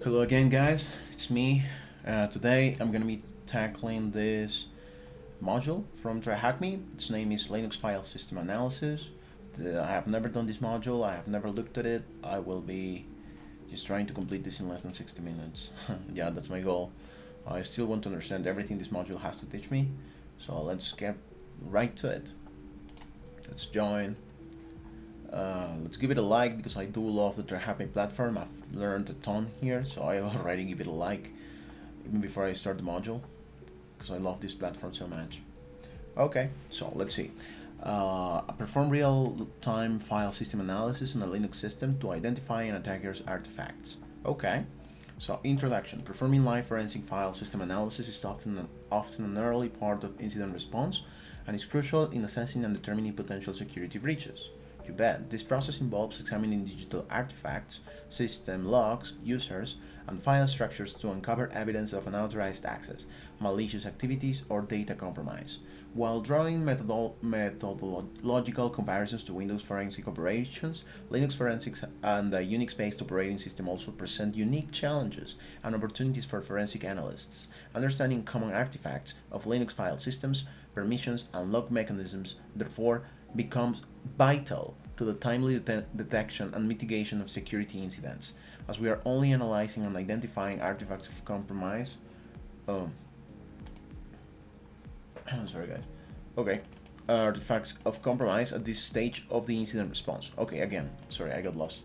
Hello again, guys. It's me. Today I'm gonna be tackling this module from TryHackMe. Its name is Linux File System Analysis. I have never done this module. I have never looked at it. I will be just trying to complete this in less than 60 minutes. Yeah, that's my goal. I still want to understand everything this module has to teach me. So let's get right to it. Let's join. Let's give it a like because I do love the TryHackMe platform. I've learned a ton here, so I already give it a like even before I start the module because I love this platform so much. Okay, so let's see. Perform real-time file system analysis on a Linux system to identify an attacker's artifacts. Okay, so introduction. Performing live forensic file system analysis is often an early part of incident response and is crucial in assessing and determining potential security breaches. You bet. This process involves examining digital artifacts, system logs, users, and file structures to uncover evidence of unauthorized access, malicious activities, or data compromise. While drawing methodological comparisons to Windows forensic operations, Linux forensics and the Unix-based operating system also present unique challenges and opportunities for forensic analysts. Understanding common artifacts of Linux file systems, permissions, and log mechanisms, therefore, becomes vital to the timely detection and mitigation of security incidents, as we are only analyzing and identifying artifacts of compromise. Oh, sorry, guys. Okay, artifacts of compromise at this stage of the incident response. Okay, again, sorry, I got lost.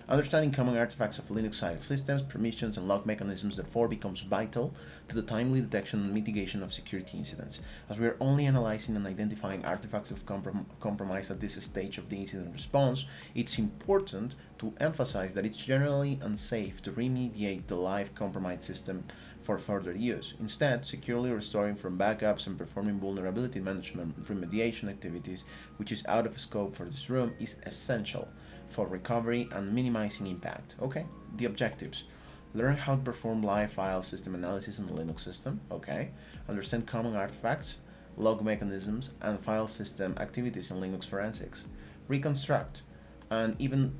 Understanding common artifacts of Linux file systems, permissions, and log mechanisms therefore becomes vital to the timely detection and mitigation of security incidents, as we are only analyzing and identifying artifacts of compromise at this stage of the incident response. It's important to emphasize that it's generally unsafe to remediate the live compromised system for further use. Instead, securely restoring from backups and performing vulnerability management remediation activities, which is out of scope for this room, is essential for recovery and minimizing impact. Okay, the objectives. Learn how to perform live file system analysis on the Linux system. Okay, understand common artifacts, log mechanisms, and file system activities in Linux forensics. Reconstruct an event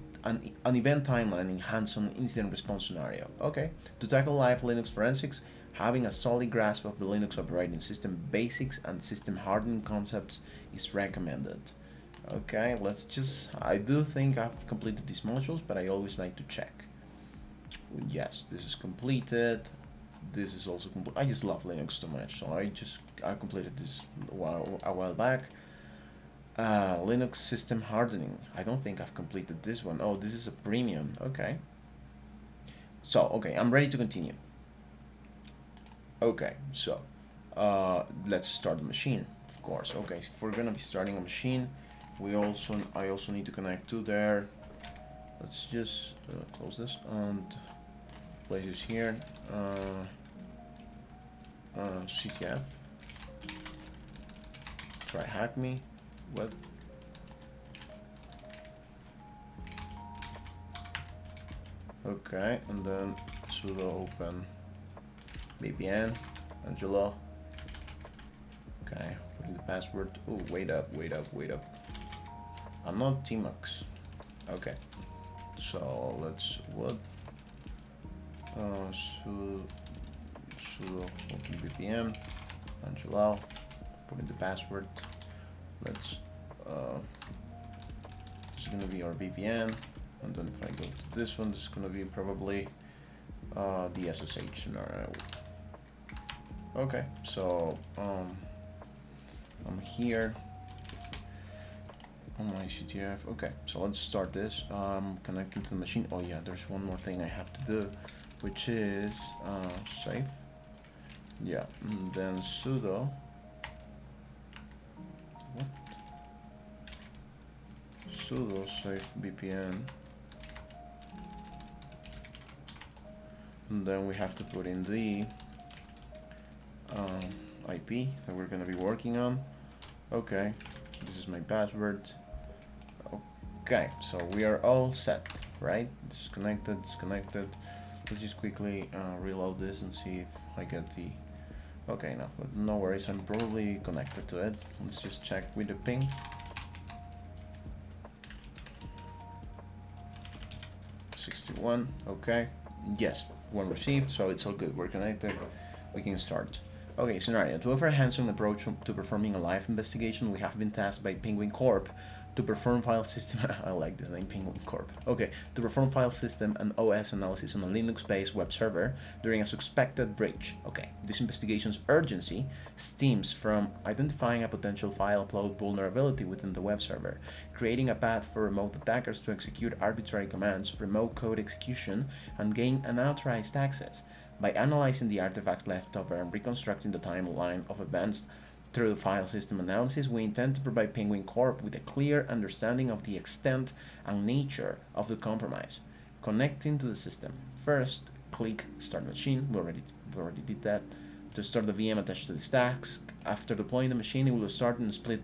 timeline in hands-on incident response scenario. Okay, to tackle live Linux forensics, having a solid grasp of the Linux operating system basics and system hardening concepts is recommended. Okay, I do think I've completed these modules, but I always like to check. Yes, this is completed. This is also complete. I just love Linux too much, so I completed this a while back. Linux system hardening. I don't think I've completed this one. Oh, this is a premium. Okay. So, okay, I'm ready to continue. Okay, so let's start the machine, of course. Okay, if we're gonna be starting a machine, I also need to connect to there. Let's just close this and place this here. CTF. TryHackMe. What? Okay, and then sudo open VPN Angela. Okay, put in the password. Oh, wait up. I'm not Tmux. Okay, so let's sudo open VPN Angela. Put in the password. Let's this is gonna be our VPN, and then if I go to this one, this is gonna be probably the SSH scenario. Okay, so I'm here on my CTF. Okay, so let's start this. Connecting to the machine. Oh yeah, there's one more thing I have to do, which is save. Yeah, and then sudo. What? Sudo save VPN. And then we have to put in the IP that we're gonna be working on. Okay, this is my password. Okay, so we are all set, right? Disconnected. Let's just quickly reload this and see if I get the... Okay, no worries, I'm probably connected to it. Let's just check with the ping. 61, okay. Yes, one received, so it's all good. We're connected. We can start. Okay, scenario. To offer a hands-on approach to performing a live investigation, we have been tasked by Penguin Corp to perform file system. I like this name, Penguin Corp. Okay, to perform file system and OS analysis on a Linux-based web server during a suspected breach. Okay, this investigation's urgency stems from identifying a potential file upload vulnerability within the web server, creating a path for remote attackers to execute arbitrary commands, remote code execution, and gain unauthorized access. By analyzing the artifacts left over and reconstructing the timeline of events through the file system analysis, we intend to provide Penguin Corp with a clear understanding of the extent and nature of the compromise. Connecting to the system. First, click Start Machine. We already did that. To start the VM attached to the stacks. After deploying the machine, it will start in a split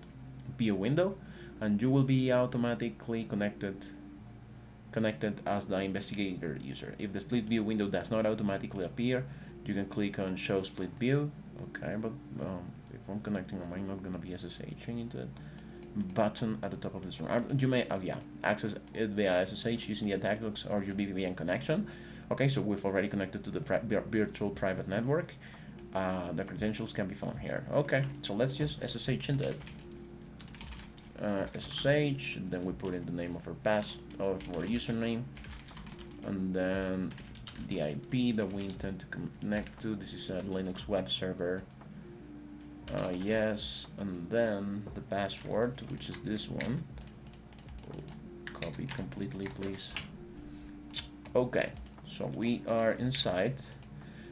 view window, and you will be automatically connected as the investigator user. If the split view window does not automatically appear, you can click on Show Split View. Okay, but if I'm connecting, am I not gonna be SSHing into that button at the top of the screen? You may, access it via SSH using the attack logs or your VPN connection. Okay, so we've already connected to the virtual private network. The credentials can be found here. Okay, so let's just SSH into it. SSH, then we put in the name of our username, and then the IP that we intend to connect to. This is a Linux web server. Yes, and then the password, which is this one. Copy completely, please. Okay, so we are inside.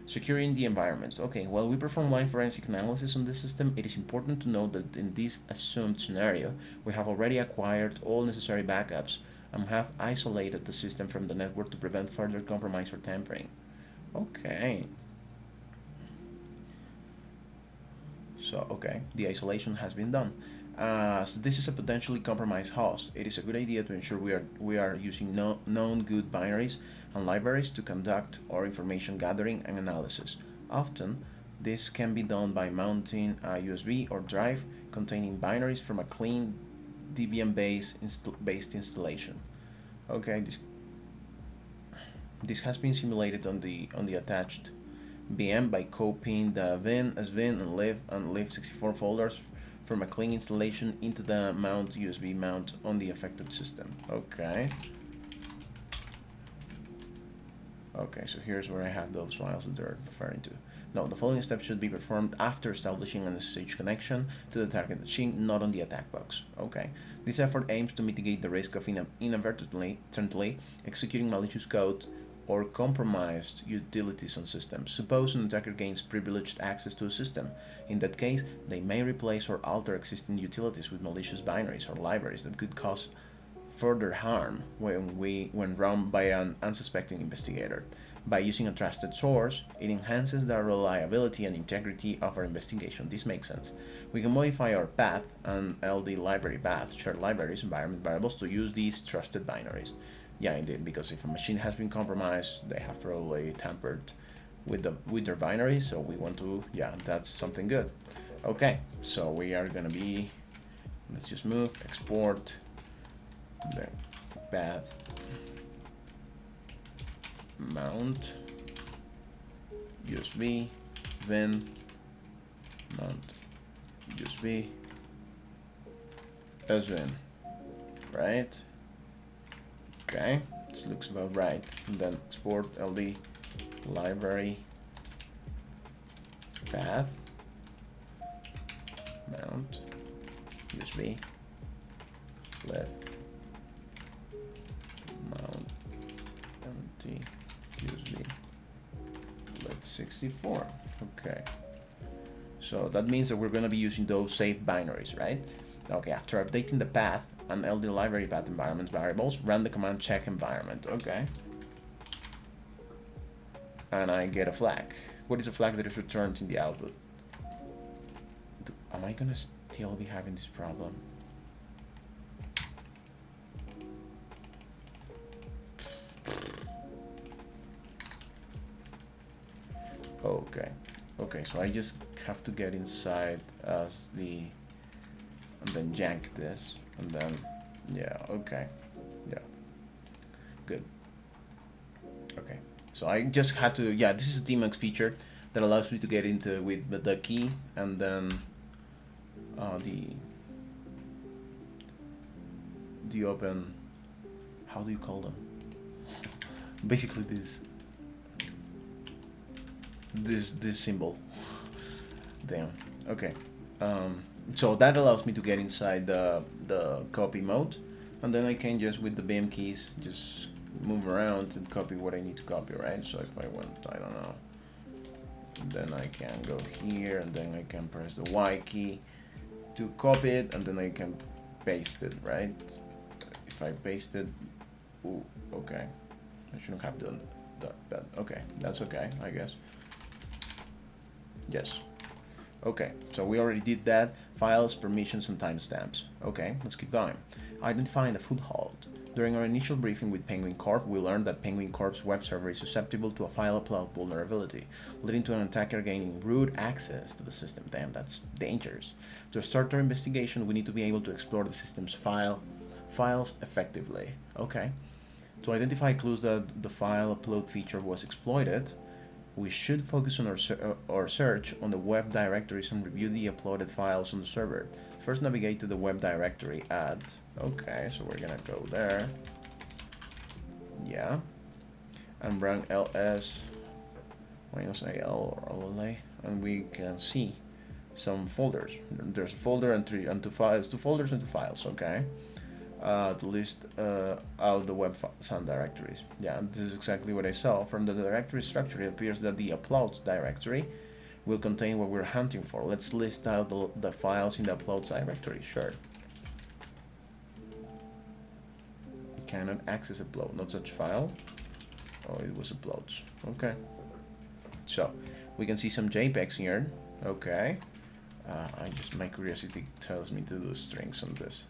Securing the environment. Okay, while we perform live forensic analysis on this system, it is important to note that in this assumed scenario, we have already acquired all necessary backups and have isolated the system from the network to prevent further compromise or tampering. Okay. So, okay, the isolation has been done. So this is a potentially compromised host. It is a good idea to ensure we are using known good binaries and libraries to conduct our information gathering and analysis. Often, this can be done by mounting a USB or drive containing binaries from a clean Debian-based installation. Okay, this has been simulated on the attached VM by copying the vin, svin, and lib64 folders from a clean installation into the mount USB mount on the affected system. Okay. Okay, so here's where I have those files that they're referring to. Now, the following steps should be performed after establishing an SSH connection to the target machine, not on the attack box. Okay. This effort aims to mitigate the risk of inadvertently executing malicious code or compromised utilities on systems. Suppose an attacker gains privileged access to a system. In that case, they may replace or alter existing utilities with malicious binaries or libraries that could cause further harm when run by an unsuspecting investigator. By using a trusted source, it enhances the reliability and integrity of our investigation. This makes sense. We can modify our path and LD library path, shared libraries, environment variables to use these trusted binaries. Yeah, indeed, because if a machine has been compromised, they have probably tampered with their binary, so we want to, yeah, that's something good. Okay, so we are gonna be, let's just move, export, the path, mount, USB, vin, mount, USB, svin, right? Okay, this looks about right. And then export LD library path mount USB left mount empty USB left 64. Okay, so that means that we're going to be using those saved binaries, right? Okay, after updating the path and LD library path environment variables, run the command check environment. Okay. And I get a flag. What is a flag that is returned in the output? Am I gonna still be having this problem? Okay. Okay, so I just have to get inside as the, and then jank this, and then, yeah, okay, yeah, good. Okay, So I just had to, yeah, this is a Dmux feature that allows me to get into with the key and then the open, how do you call them? Basically this symbol. Damn. Okay. So that allows me to get inside the copy mode, and then I can just with the BIM keys just move around and copy what I need to copy, right? So if I want, I don't know, then I can go here and then I can press the Y key to copy it, and then I can paste it, right? If I paste it, ooh, okay, I shouldn't have done that, but okay, that's okay, I guess. Yes. Okay, so we already did that. Files, permissions, and timestamps. Okay, let's keep going. Identifying the foothold. During our initial briefing with Penguin Corp, we learned that Penguin Corp's web server is susceptible to a file upload vulnerability, leading to an attacker gaining root access to the system. Damn, that's dangerous. To start our investigation, we need to be able to explore the system's files effectively. Okay. To identify clues that the file upload feature was exploited, we should focus on our search on the web directories and review the uploaded files on the server. First, navigate to the web directory at, okay, so we're gonna go there, yeah, and run ls -al or lla, and we can see some folders. There's a folder and two files, two folders and two files, okay. To list out the web sound directories. Yeah, this is exactly what I saw. From the directory structure, it appears that the uploads directory will contain what we're hunting for. Let's list out the files in the uploads directory. Sure. Cannot access upload, not such file. Oh, it was uploads. Okay. So we can see some JPEGs here. Okay. My curiosity tells me to do strings on this,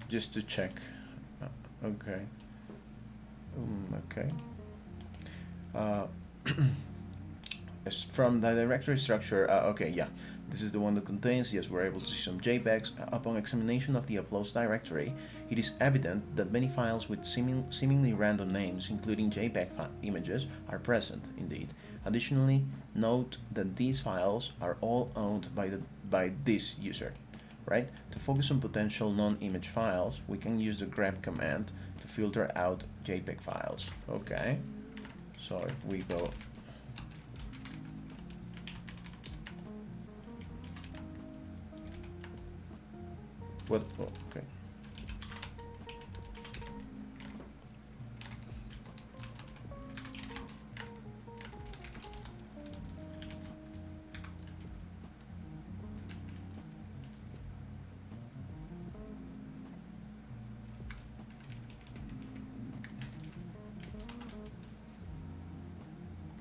just to check. Okay. Okay. From the directory structure, okay, yeah, this is the one that contains, yes, we're able to see some JPEGs. Upon examination of the uploads directory, it is evident that many files with seemingly random names, including JPEG images, are present, indeed. Additionally, note that these files are all owned by this user. Right? To focus on potential non-image files, we can use the grep command to filter out JPEG files. Okay. So if we go, what? Oh, okay.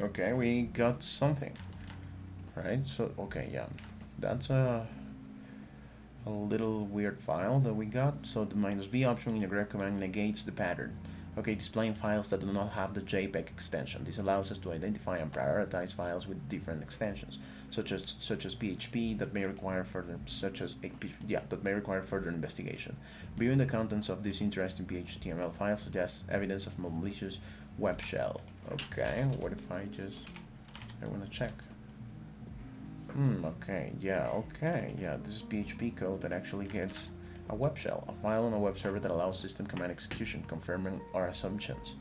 Okay, we got something, right? So, okay, yeah, that's a little weird file that we got. So the -v option in the grep command negates the pattern. Okay, displaying files that do not have the JPEG extension. This allows us to identify and prioritize files with different extensions, such as PHP that may require further investigation. Viewing the contents of this interesting PHTML file suggests evidence of malicious web shell. Okay, what if I want to check? Okay, yeah, this is PHP code that actually gets a web shell, a file on a web server that allows system command execution, confirming our assumptions.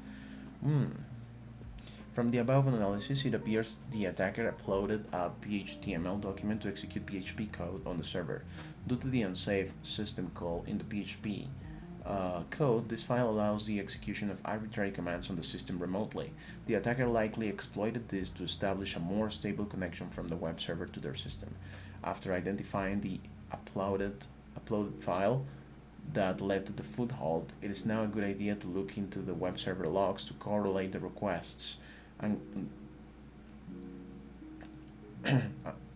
From the above analysis, it appears the attacker uploaded a PHTML document to execute PHP code on the server. Due to the unsafe system call in the PHP code, this file allows the execution of arbitrary commands on the system remotely. The attacker likely exploited this to establish a more stable connection from the web server to their system. After identifying the uploaded file that led to the foothold, it is now a good idea to look into the web server logs to correlate the requests and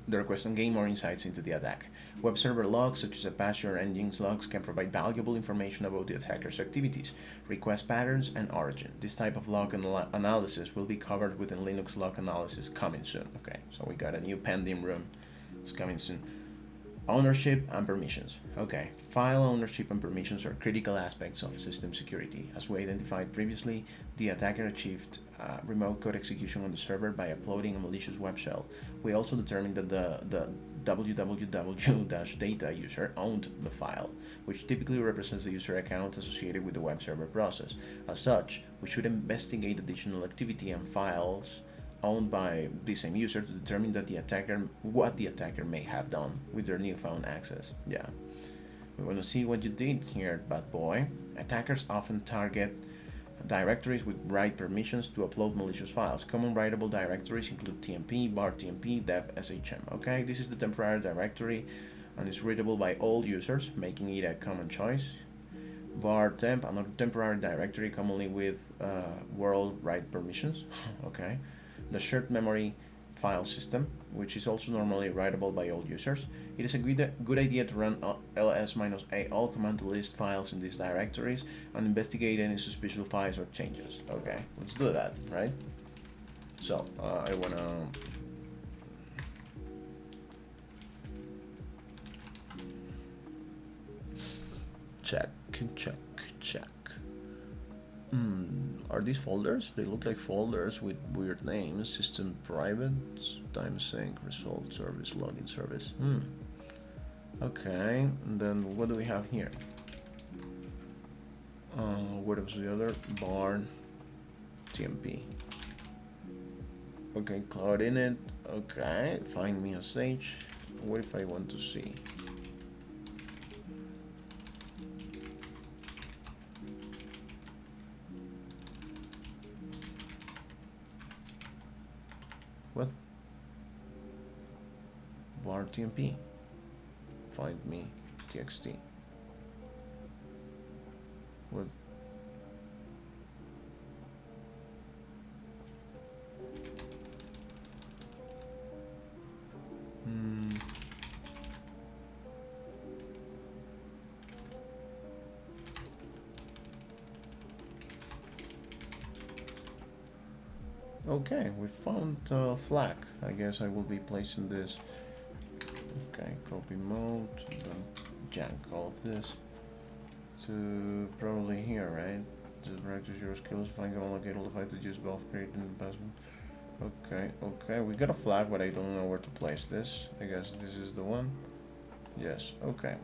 the request and gain more insights into the attack. Web server logs, such as Apache or Nginx logs, can provide valuable information about the attacker's activities, request patterns, and origin. This type of log analysis will be covered within Linux log analysis coming soon. Okay, so we got a new pending room. It's coming soon. Ownership and permissions. Okay, file ownership and permissions are critical aspects of system security. As we identified previously, the attacker achieved remote code execution on the server by uploading a malicious web shell. We also determined that the www-data user owned the file, which typically represents the user account associated with the web server process. As such, we should investigate additional activity and files owned by the same user to determine what the attacker may have done with their newfound access. Yeah. We want to see what you did here, bad boy. Attackers often target directories with write permissions to upload malicious files. Common writable directories include tmp, var tmp, dev, shm. Okay, this is the temporary directory and is readable by all users, making it a common choice. Var temp, another temporary directory commonly with world write permissions. Okay. The shared memory file system, which is also normally writable by all users. It is a good idea to run ls-a all command to list files in these directories and investigate any suspicious files or changes. Okay, let's do that, right? So, I wanna check. Are these folders? They look like folders with weird names. System private, time sync, resolve service, login service. Okay, and then what do we have here? What was the other? Barn, TMP. Okay, cloud init. Okay, find me a stage. What if I want to see? What? Var TMP. Find me txt. What? Okay, we found flag. I guess I will be placing this. Okay, copy mode, then jank all of this to probably here, right? Just practice your skills, find and allocate all the files to use both creating and password. Okay, we got a flag, but I don't know where to place this. I guess this is the one. Yes, okay.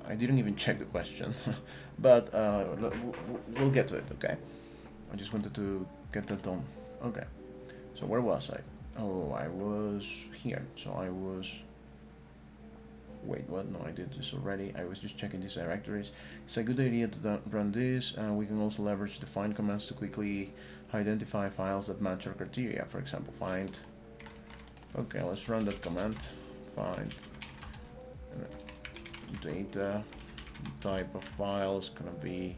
I didn't even check the question, but we'll get to it, okay? I just wanted to get that done. Okay, so where was I? Oh, I was here. So I was... Wait, what? No, I did this already. I was just checking these directories. It's a good idea to run this. We can also leverage the find commands to quickly identify files that match our criteria. For example, find... Okay, let's run that command. Find data. Type of file is gonna be...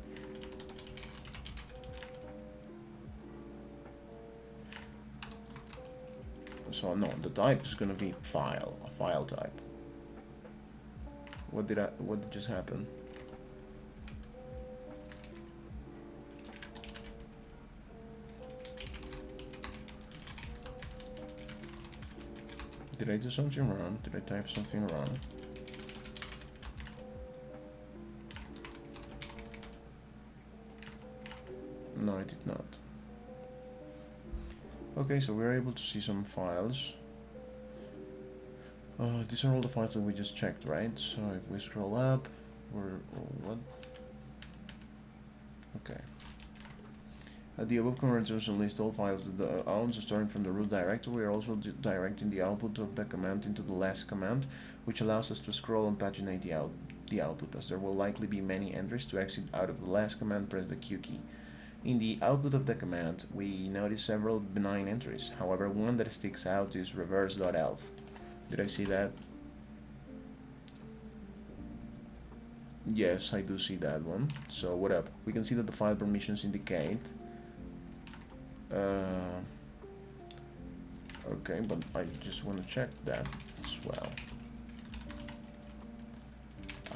So no, the type is gonna be file, a file type. What did just happen? Did I do something wrong? Did I type something wrong? No, I did not. Okay, so we're able to see some files. These are all the files that we just checked, right? So if we scroll up, what? Okay. The above conversions list all files that the owns starting from the root directory. We are also directing the output of the command into the last command, which allows us to scroll and paginate the output. As there will likely be many entries to exit out of the last command, press the Q key. In the output of the command, we notice several benign entries. However, one that sticks out is reverse.elf. Did I see that? Yes, I do see that one. So what up? We can see that the file permissions indicate. Okay, but I just want to check that as well.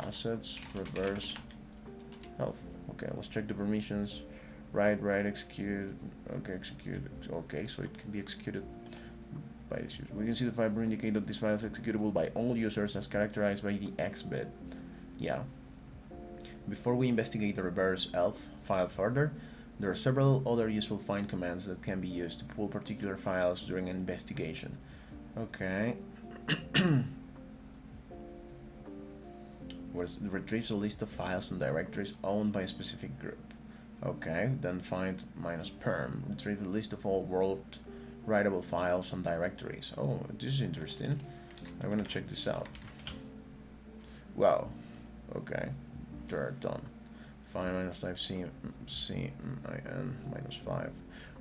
Assets, reverse, health. Okay, let's check the permissions. Write, execute. Okay, execute. Okay, so it can be executed by this user. We can see the file indicate that this file is executable by all users as characterized by the X bit. Yeah. Before we investigate the reverse elf file further, there are several other useful find commands that can be used to pull particular files during an investigation. Okay. Retrieves a list of files from directories owned by a specific group. Okay, then find -perm. Retrieve a list of all world writable files and directories. Oh, this is interesting. I'm gonna check this out. Wow. Okay, they're done. Find -type cin -5.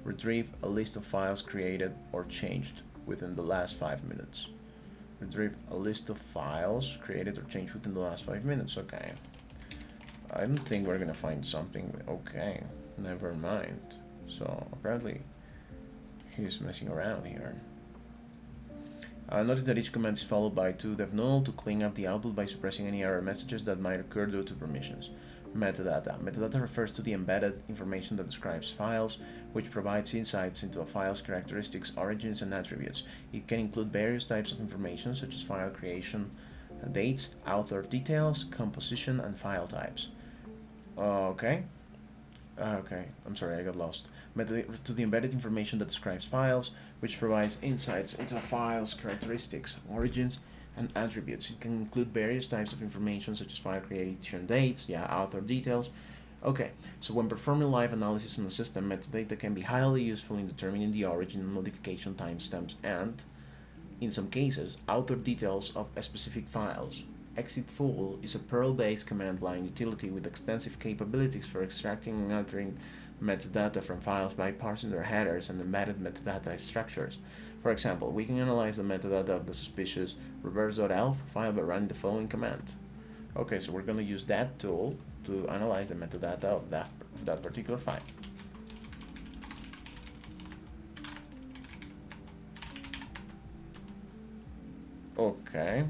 Retrieve a list of files created or changed within the last 5 minutes. Retrieve a list of files created or changed within the last 5 minutes. Okay. I don't think we're gonna find something. Okay, never mind. So apparently he's messing around here. Notice that each command is followed by 2-dev-null to clean up the output by suppressing any error messages that might occur due to permissions. Metadata. Metadata refers to the embedded information that describes files, which provides insights into a file's characteristics, origins, and attributes. It can include various types of information, such as file creation dates, author details, composition, and file types. Okay. Okay, I'm sorry, I got lost. To the embedded information that describes files, which provides insights into a file's characteristics, origins, and attributes. It can include various types of information such as file creation dates, author details. Okay, so when performing live analysis in the system, metadata can be highly useful in determining the origin and modification timestamps and, in some cases, author details of specific files. Executable is a Perl-based command line utility with extensive capabilities for extracting and altering metadata from files by parsing their headers and embedded metadata structures. For example, we can analyze the metadata of the suspicious reverse.elf file by running the following command. Okay, so we're going to use that tool to analyze the metadata of that particular file. Okay.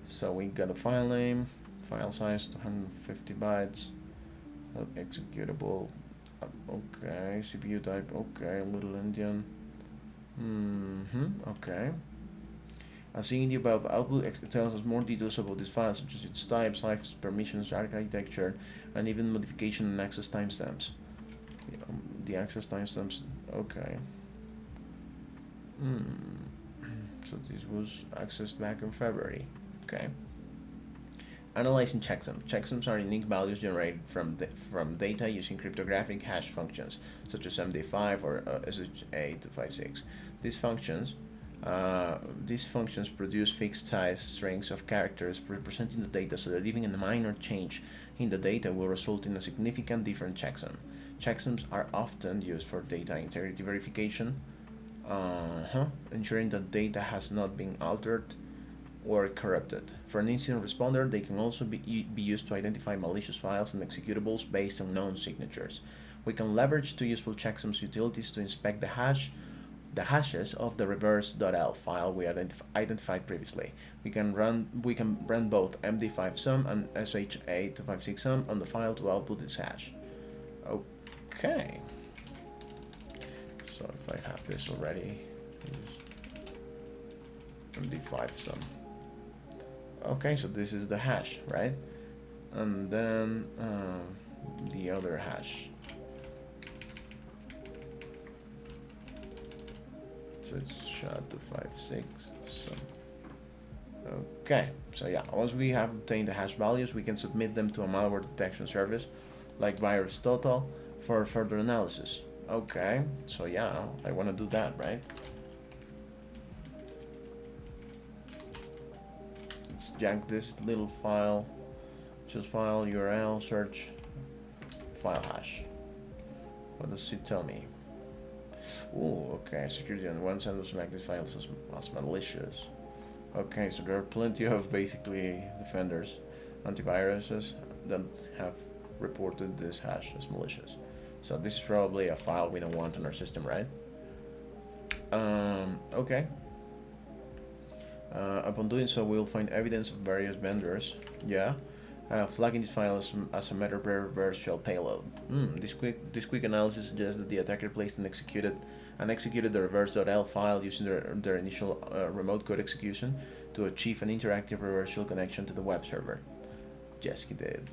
So we got a file name, file size 250 bytes, executable, okay, CPU type, okay, little endian, okay. As seen in the above output, it tells us more details about this file, such as its type, size, permissions, architecture, and even modification and access timestamps. The access timestamps, okay. So this was accessed back in February. Okay. Analyzing checksums. Checksums are unique values generated from data using cryptographic hash functions, such as MD5 or SH-A256. These functions produce fixed-size strings of characters representing the data, so that even a minor change in the data will result in a significant different checksum. Checksums are often used for data integrity verification, ensuring that data has not been altered or corrupted. For an incident responder, they can also be used to identify malicious files and executables based on known signatures. We can leverage two useful checksums utilities to inspect the hashes of the reverse.elf file we identified previously. We can run both MD5 sum and SH-A256 sum on the file to output its hash. Okay. So if I have this already, MD5 sum. Okay, so this is the hash, right? And then the other hash. So it's SHA-256. So okay, so yeah, once we have obtained the hash values, we can submit them to a malware detection service like VirusTotal for further analysis. Okay, so yeah, I want to do that, right? Let's jack this little file, choose file, URL, search, file hash. What does it tell me? Oh, okay, security on one side was make this file as malicious. Okay, so there are plenty of basically defenders, antiviruses that have reported this hash as malicious. So this is probably a file we don't want on our system, right? Okay. Upon doing so, we'll find evidence of various vendors. Yeah. flagging this file as a reverse shell payload. This quick analysis suggests that the attacker placed and executed the reverse.l file using their initial remote code execution to achieve an interactive reverse shell connection to the web server. Yes, he did.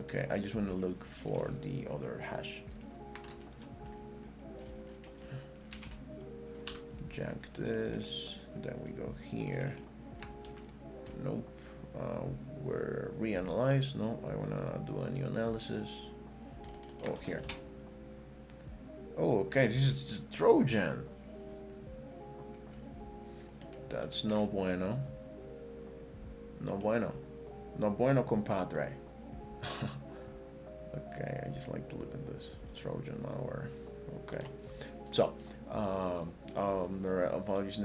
Okay, I just want to look for the other hash. Jack this, then we go here. Nope. We're reanalyze. No, I wanna do a new analysis. Oh, here. Oh, okay, this is just Trojan. That's no bueno. No bueno. No bueno, compadre. Okay, I just like to look at this. Trojan malware. Okay. So, apologies,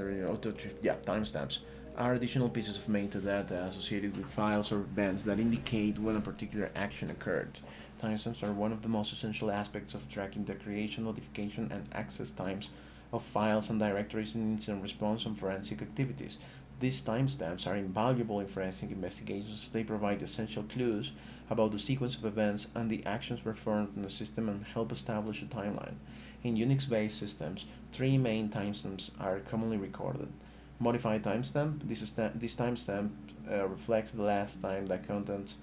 yeah, timestamps are additional pieces of metadata associated with files or events that indicate when a particular action occurred. Timestamps are one of the most essential aspects of tracking the creation, notification, and access times of files and directories in incident response and forensic activities. These timestamps are invaluable in forensic investigations as they provide essential clues about the sequence of events and the actions performed in the system and help establish a timeline. In Unix-based systems, three main timestamps are commonly recorded. Modified timestamp. This timestamp reflects the last time that contents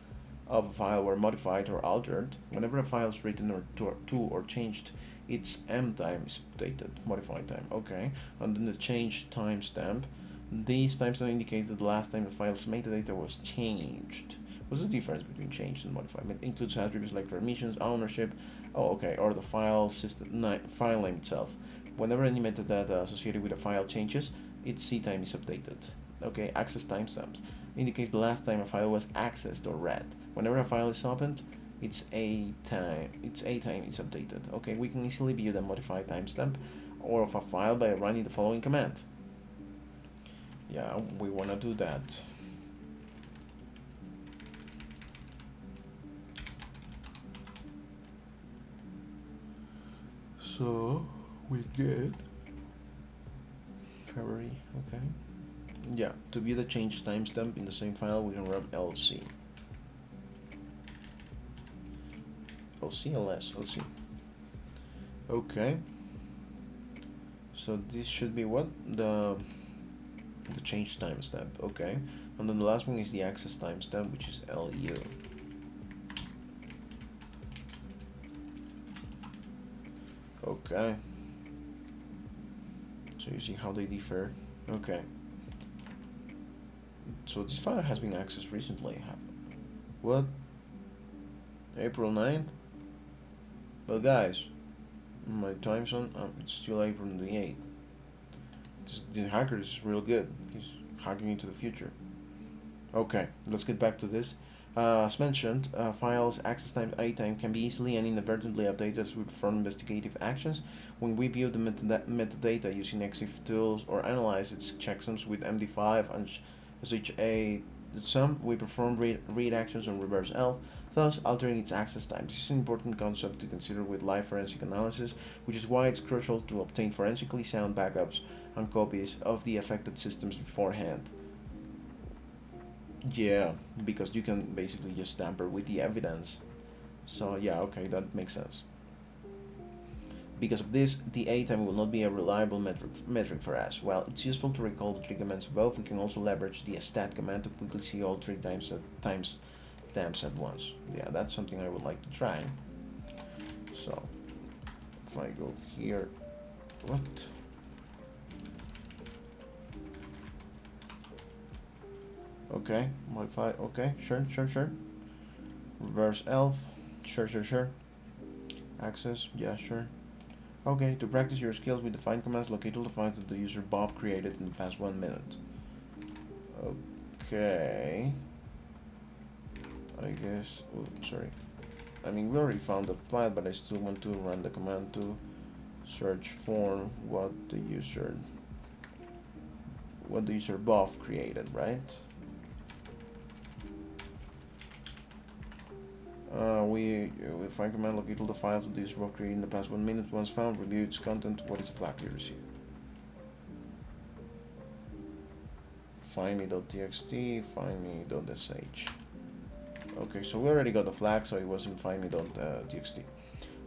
of a file were modified or altered. Whenever a file is written or changed, its M time is updated. Modified time. Okay. And then the change timestamp. This timestamp indicates that the last time the file's metadata was changed. What's the difference between changed and modified? It includes attributes like permissions, ownership, or the file name itself. Whenever any metadata associated with a file changes, its C time is updated. Okay, access timestamps indicates the last time a file was accessed or read. Whenever a file is opened, its A time is updated. Okay, we can easily view the modified timestamp or of a file by running the following command. Yeah, we want to do that. So we get February, okay. Yeah, to view the change timestamp in the same file, we can run lc. lc. Okay. So this should be what? The change timestamp, okay. And then the last one is the access timestamp, which is lu. Okay. So you see how they differ. Okay. So this file has been accessed recently. What? April 9th? Well, guys, my time zone, it's still April the 8th. The hacker is real good. He's hacking into the future. Okay, let's get back to this. As mentioned, files access time A time can be easily and inadvertently updated as we perform investigative actions. When we view the metadata using Executables or analyze its checksums with MD5 and SHA-SUM, we perform read actions on reverse L, thus altering its access time. This is an important concept to consider with live forensic analysis, which is why it's crucial to obtain forensically sound backups and copies of the affected systems beforehand. Yeah, because you can basically just tamper with the evidence. So yeah, okay, that makes sense. Because of this, the A time will not be a reliable metric for us. While it's useful to recall the three commands above, we can also leverage the stat command to quickly see all three timestamps at once. Yeah, that's something I would like to try. So, if I go here, what? Okay, modify, okay, sure. Reverse elf, sure. Access, yeah, sure. Okay, to practice your skills with define commands, locate all the files that the user Bob created in the past 1 minute. Okay. I guess, sorry. I mean, we already found the file, but I still want to run the command to search for what the user Bob created, right? We find command locate all the files that the user Bob created in the past 1 minute. Once found, review its content. What is the flag we received? Find me.txt, find me.sh. Okay, so we already got the flag, so it wasn't findme.txt.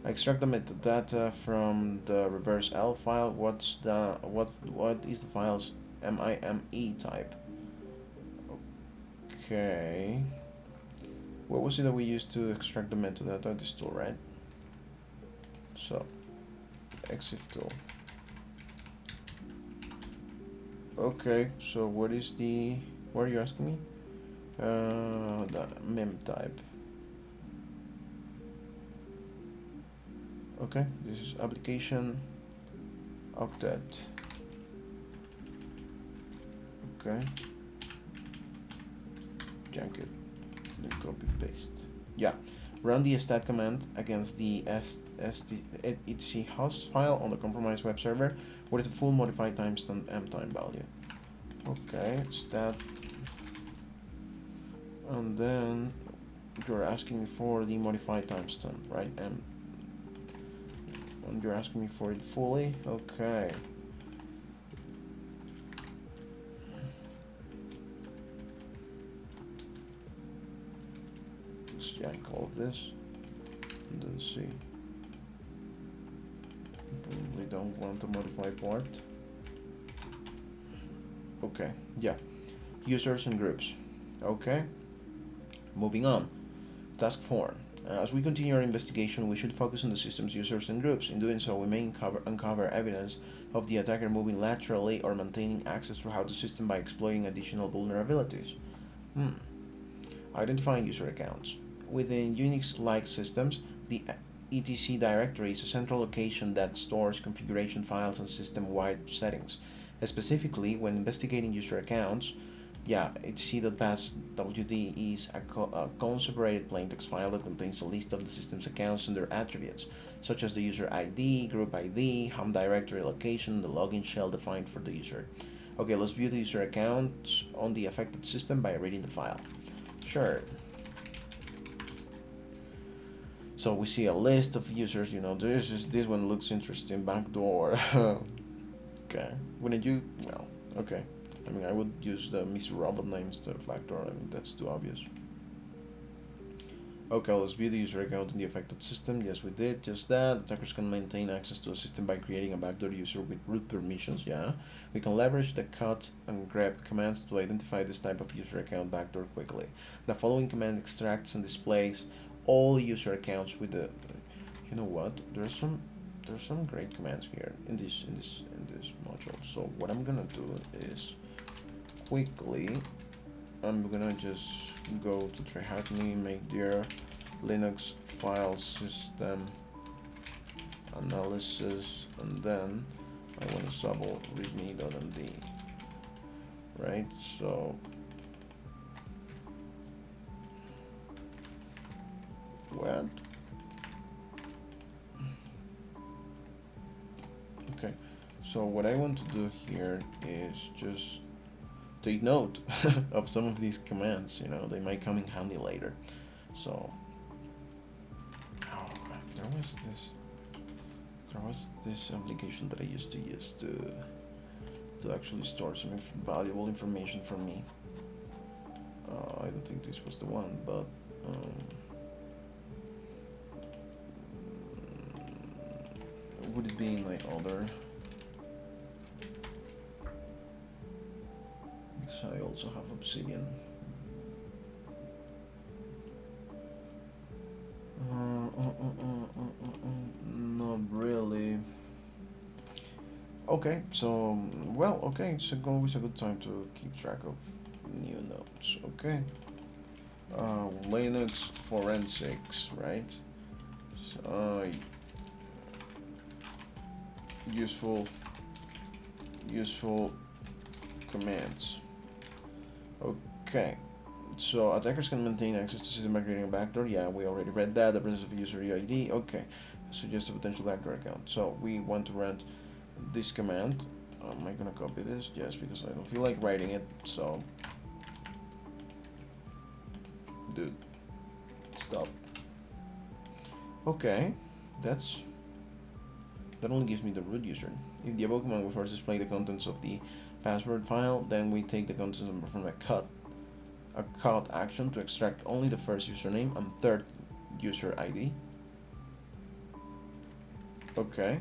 I extract the metadata from the reverse L file. What is the file's MIME type? Okay. What was it that we used to extract the metadata? This tool, right? So, exif tool. Okay, so what are you asking me? The mem type. Okay, this is application octet. Okay, junk it, then copy paste. Yeah, run the stat command against the etc host file on the compromised web server. What is the full modified timestamp m time value? Okay, stat, and then you're asking me for the modified timestamp, right? And you're asking me for it fully. Okay. Let's jack all of this and then see. Probably don't want to modify part. Okay, yeah. Users and groups. Okay. Moving on. Task 4. As we continue our investigation, we should focus on the system's users and groups. In doing so, we may uncover evidence of the attacker moving laterally or maintaining access throughout the system by exploiting additional vulnerabilities. Identifying user accounts. Within Unix-like systems, the etc directory is a central location that stores configuration files and system-wide settings. Specifically, when investigating user accounts, etc.pass.wd is a consolidated plaintext file that contains a list of the system's accounts and their attributes, such as the user ID, group ID, home directory location, the login shell defined for the user. Okay, let's view the user accounts on the affected system by reading the file. Sure. So we see a list of users, this one looks interesting, backdoor. Okay, wouldn't you? Well, okay. I mean, I would use the Mr. Robot name instead of backdoor. I mean, that's too obvious. Okay, let's view the user account in the affected system. Yes, we did just that. Attackers can maintain access to a system by creating a backdoor user with root permissions. Yeah, we can leverage the cut and grep commands to identify this type of user account backdoor quickly. The following command extracts and displays all user accounts with the. You know what? There's some great commands here in this module. So what I'm gonna do is quickly. I'm gonna just go to TryHackMe, make their Linux file system analysis, and then I want to subble readme.md, right? So what? Okay, so what I want to do here is just take note of some of these commands, they might come in handy later. So there was this application that I used to use to actually store some valuable information for me. I don't think this was the one, but would it be in my other? I also have Obsidian. Not really. Okay, so okay, it's always a good time to keep track of new notes. Okay, Linux forensics, right? So, useful commands. Okay, so attackers can maintain access to system by creating a backdoor. Yeah, we already read that. The presence of a user ID. Okay, suggest a potential backdoor account. So we want to run this command. Am I gonna copy this? Yes, because I don't feel like writing it. So, dude, stop. Okay, that only gives me the root user. If the above command will first display the contents of the password file, then we take the contents and perform a cut a call to action to extract only the first username and third user ID. Okay.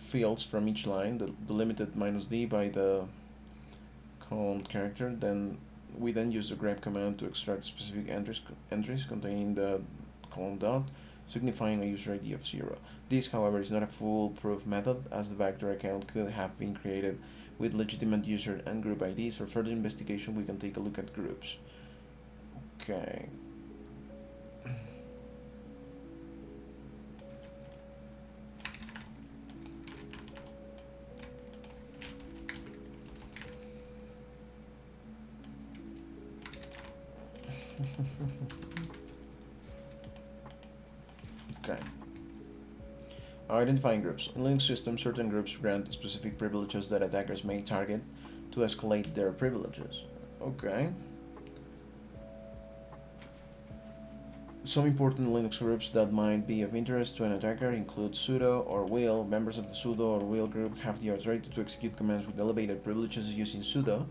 Fields from each line, delimited -d by the column character. Then we use the grep command to extract specific entries containing the column dot, signifying a user ID of 0. This, however, is not a foolproof method, as the backdoor account could have been created with legitimate user and group IDs. For further investigation, we can take a look at groups. Okay. Okay. Identifying groups. In Linux systems, certain groups grant specific privileges that attackers may target to escalate their privileges. Okay. Some important Linux groups that might be of interest to an attacker include sudo or will. Members of the sudo or will group have the authority to execute commands with elevated privileges using sudo.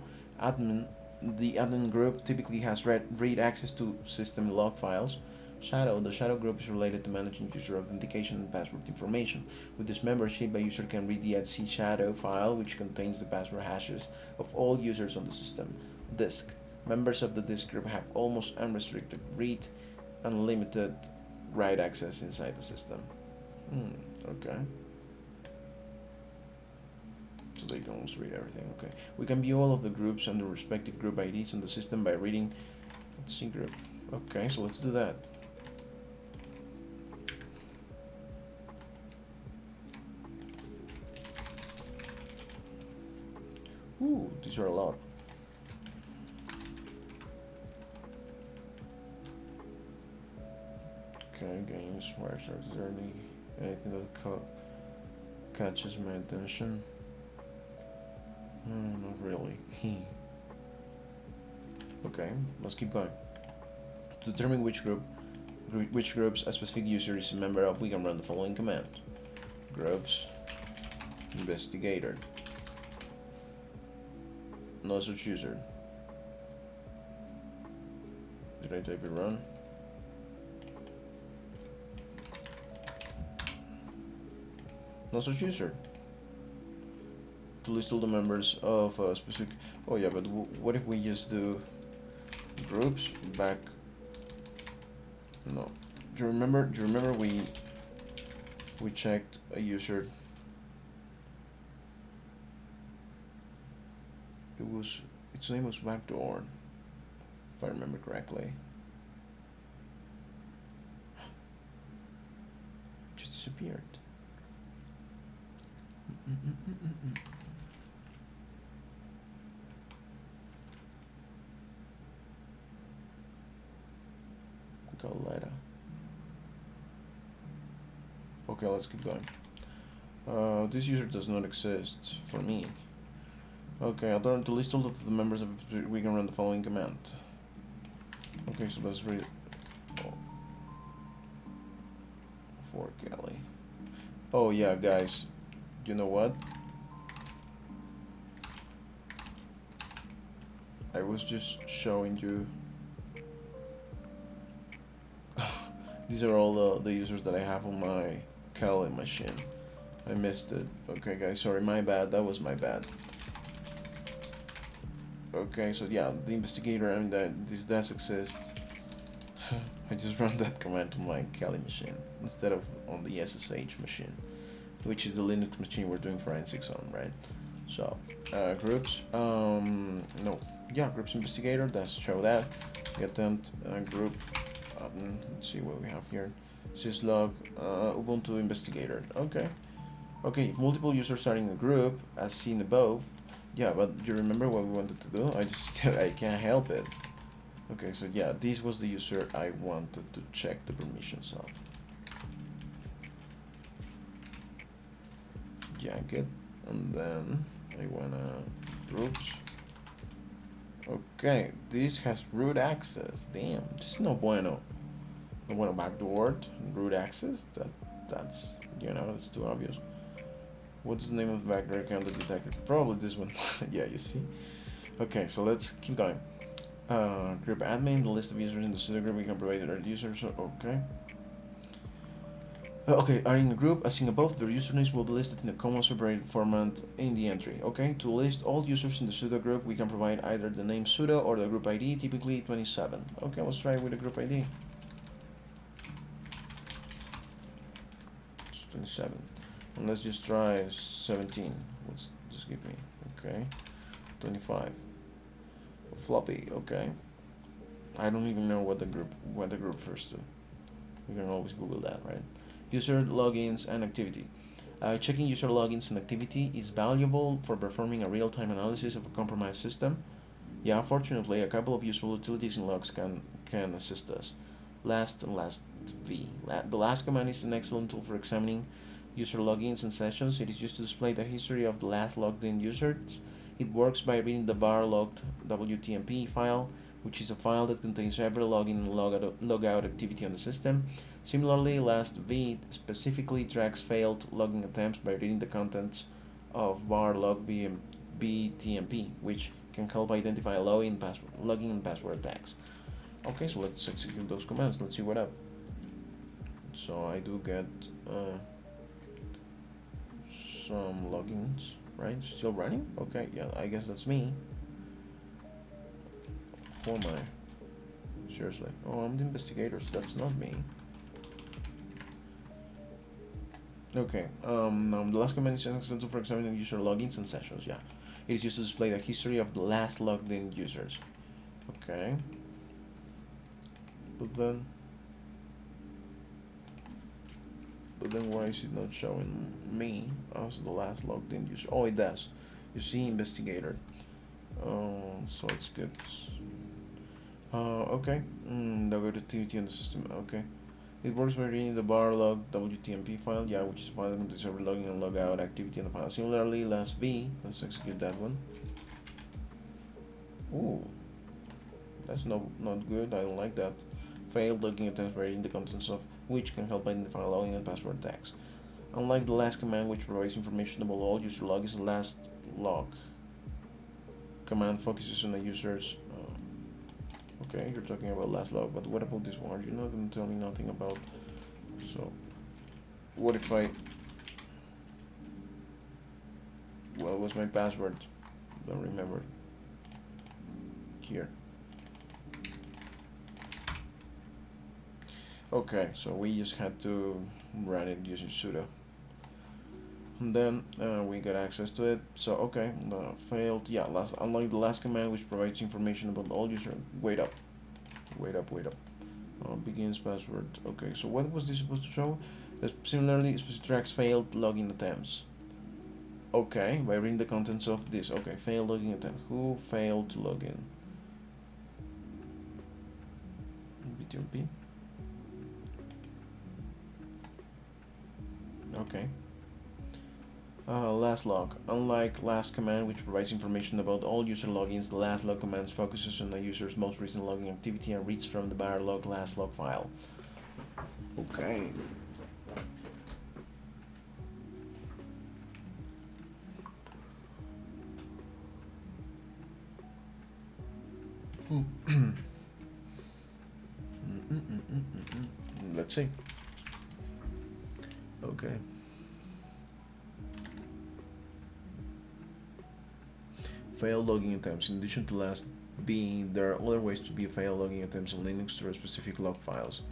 The admin group typically has read access to system log files. The shadow group is related to managing user authentication and password information. With this membership, a user can read the etc shadow file, which contains the password hashes of all users on the system. Disk. Members of the disk group have almost unrestricted read, unlimited write access inside the system. Okay. So they can almost read everything. Okay. We can view all of the groups and the respective group IDs in the system by reading. Let's see group. Okay, so let's do that. Ooh, these are a lot. Okay, games, where is there anything that catches my attention? Not really. Okay, let's keep going. To determine which groups a specific user is a member of, we can run the following command. Groups investigator. No such user. Did I type it wrong? No such user. To list all the members of a specific. Oh yeah, but what if we just do groups back? No. Do you remember we checked a user? Its name was backdoor, if I remember correctly. It just disappeared. Galetta. Okay, let's keep going. This user does not exist for me. Okay, I'll learn to list all of the members of. We can run the following command. Okay, so let's read. For Galley. Oh yeah, guys. You know what? I was just showing you. These are all the users that I have on my Kali machine. I missed it. Okay, guys, sorry, my bad. That was my bad. Okay, so yeah, the investigator, I mean, this does exist. I just run that command to my Kali machine instead of on the SSH machine, which is the Linux machine we're doing forensics on, right? So, groups, no, yeah, groups investigator, let's show that. Attempt group, let's see what we have here. Syslog, Ubuntu investigator, okay. Okay, if multiple users are in a group, as seen above, yeah, but do you remember what we wanted to do? I can't help it. Okay, so yeah, this was the user I wanted to check the permissions of. Jacket, and then I wanna groups. Okay, this has root access. Damn, this is no bueno. No bueno backdoor root access. That's it's too obvious. What's the name of the backdoor account that detected? Probably this one. Yeah, you see. Okay, so let's keep going. Group admin, the list of users in the sudo group we can provide our users. Okay. Okay, are in a group, as seen above, their usernames will be listed in a comma separated format in the entry. Okay, to list all users in the sudo group, we can provide either the name sudo or the group ID, typically 27. Okay, let's try with the group ID. It's 27. And let's just try 17. Let's just give me, okay, 25. Floppy, okay. I don't even know what the group refers to. You can always Google that, right? User logins and activity. Checking user logins and activity is valuable for performing a real-time analysis of a compromised system. Yeah, fortunately, a couple of useful utilities in logs can assist us. Last v. The last command is an excellent tool for examining user logins and sessions. It is used to display the history of the last logged in users. It works by reading the var logged WTMP file, which is a file that contains every login and logout activity on the system. Similarly, last v specifically tracks failed logging attempts by reading the contents of var log BTMP, which can help identify login and password attacks. Okay, so let's execute those commands. Let's see what up. So I do get some logins, right? Still running? Okay, yeah, I guess that's me. Who am I? Seriously. Oh, I'm the investigator, so that's not me. Okay, the last command is essential for examining user logins and sessions, yeah. It is used to display the history of the last logged in users. Okay. But then why is it not showing me as the last logged in user? Oh, it does. You see investigator. So it's good. Okay. The activity on the system. Okay. It works by reading the var log WTMP file, yeah, which is a file that contains every login and logout activity in the file. Similarly, last v, let's execute that one. Ooh, that's not good. I don't like that. Failed logging attempts by reading the contents of which can help identify login and password attacks. Unlike the last command, which provides information about all user logins, the last log command focuses on the user's. Okay, you're talking about last log, but what about this one? You're not going to tell me nothing about. So, what if I? What was my password? Don't remember. Here. Okay, so we just had to run it using sudo. And then we got access to it. So okay, failed. Yeah, unlike the last command, which provides information about all user. Wait up. Begins password. Okay, so what was this supposed to show? Similarly, it tracks failed login attempts. Okay, by reading the contents of this. Okay, failed login attempt. Who failed to log in? BTMP. Okay. Last log. Unlike last command, which provides information about all user logins, the last log command focuses on the user's most recent logging activity and reads from the var log last log file. Okay. Let's see. Okay. Failed logging attempts. In addition to last being, there are other ways to be failed logging attempts on Linux through specific log files.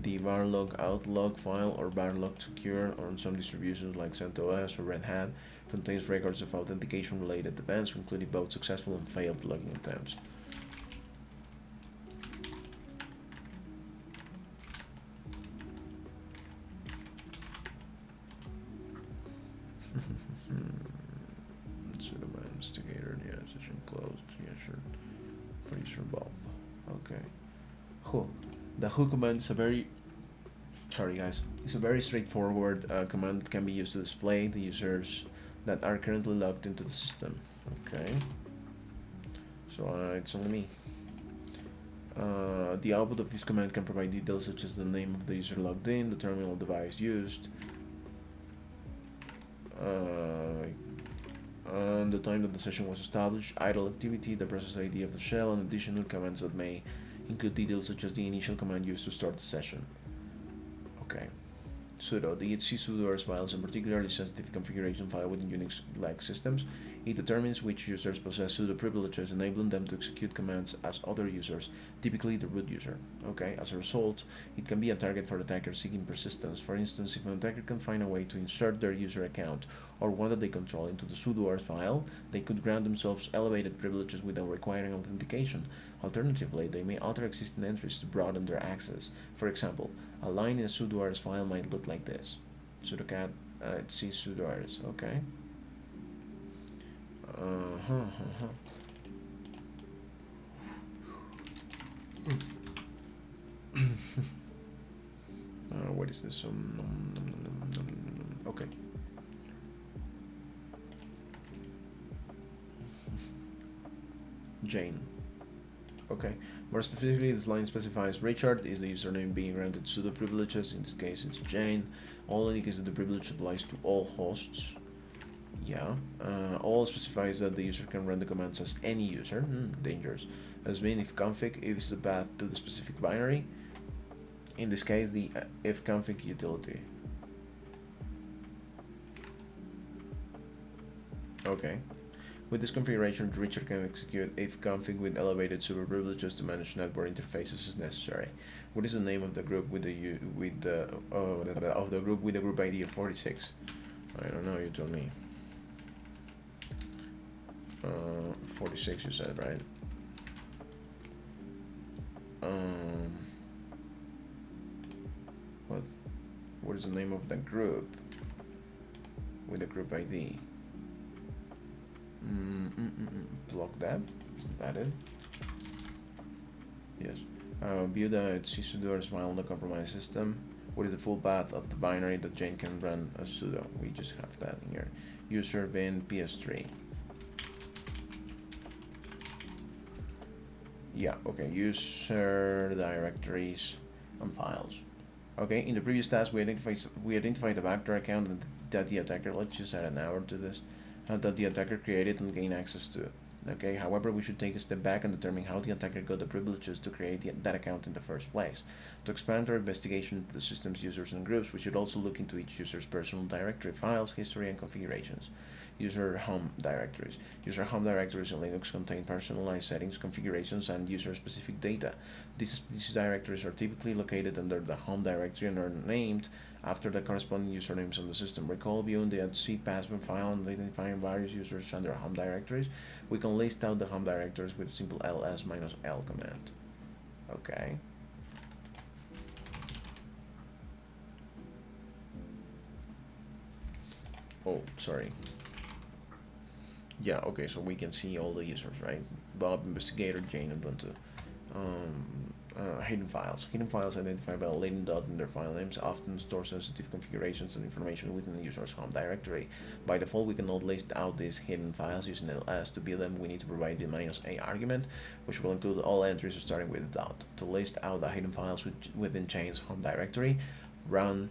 The var log out log file or var log secure on some distributions like CentOS or Red Hat contains records of authentication related events, including both successful and failed logging attempts. Investigator, yeah, session closed, yeah, sure. Freezer bulb. Okay. Who? The who command is a very it's a very straightforward command that can be used to display the users that are currently logged into the system. Okay. So it's only me. The output of this command can provide details such as the name of the user logged in, the terminal device used, and the time that the session was established, idle activity, the process ID of the shell, and additional commands that may include details such as the initial command used to start the session. Okay. Sudo. The sudoers file is a particularly sensitive configuration file within Unix-like systems. It determines which users possess sudo privileges, enabling them to execute commands as other users, typically the root user. Okay, as a result, it can be a target for attackers seeking persistence. For instance, if an attacker can find a way to insert their user account or one that they control into the sudoers file, they could grant themselves elevated privileges without requiring authentication. Alternatively, they may alter existing entries to broaden their access. For example, a line in a sudoers file might look like this: sudocat c sudoers. Okay. What is this? Okay. Jane. Okay. More specifically, this line specifies Richard is the username being granted sudo privileges. In this case, it's Jane. All indicates that the privilege applies to all hosts. Yeah. All specifies that the user can run the commands as any user. Dangerous. As being if config is the path to the specific binary. In this case, the if config utility. Okay. With this configuration, Richard can execute if config with elevated super privileges to manage network interfaces as necessary. What is the name of the group with the group with the group ID of 46? I don't know. You tell me. 46. You said, right? What is the name of the group with the group ID? Block that. Isn't that it? Yes. View the sudoers file on the compromised system. What is the full path of the binary that Jane can run as sudo? We just have that in here. User bin ps3. Yeah. Okay. User directories and files. Okay. In the previous task, we identified the backdoor account that the attacker. Let's just add an hour to this. That the attacker created and gained access to. Okay, however, we should take a step back and determine how the attacker got the privileges to create that account in the first place. To expand our investigation into the system's users and groups, we should also look into each user's personal directory, files, history, and configurations. User home directories. User home directories in Linux contain personalized settings, configurations, and user-specific data. These directories are typically located under the home directory and are named after the corresponding usernames on the system. Recall viewing the /password file and identifying various users under home directories. We can list out the home directories with a simple ls-l command. Okay. Oh, sorry. Yeah, okay, so we can see all the users, right? Bob, Investigator, Jane, Ubuntu. Hidden files. Hidden files identified by a latent dot in their file names often store sensitive configurations and information within the user's home directory. By default, we cannot list out these hidden files using ls. To view them, we need to provide the -a argument, which will include all entries starting with a dot. To list out the hidden files within Jane's home directory, run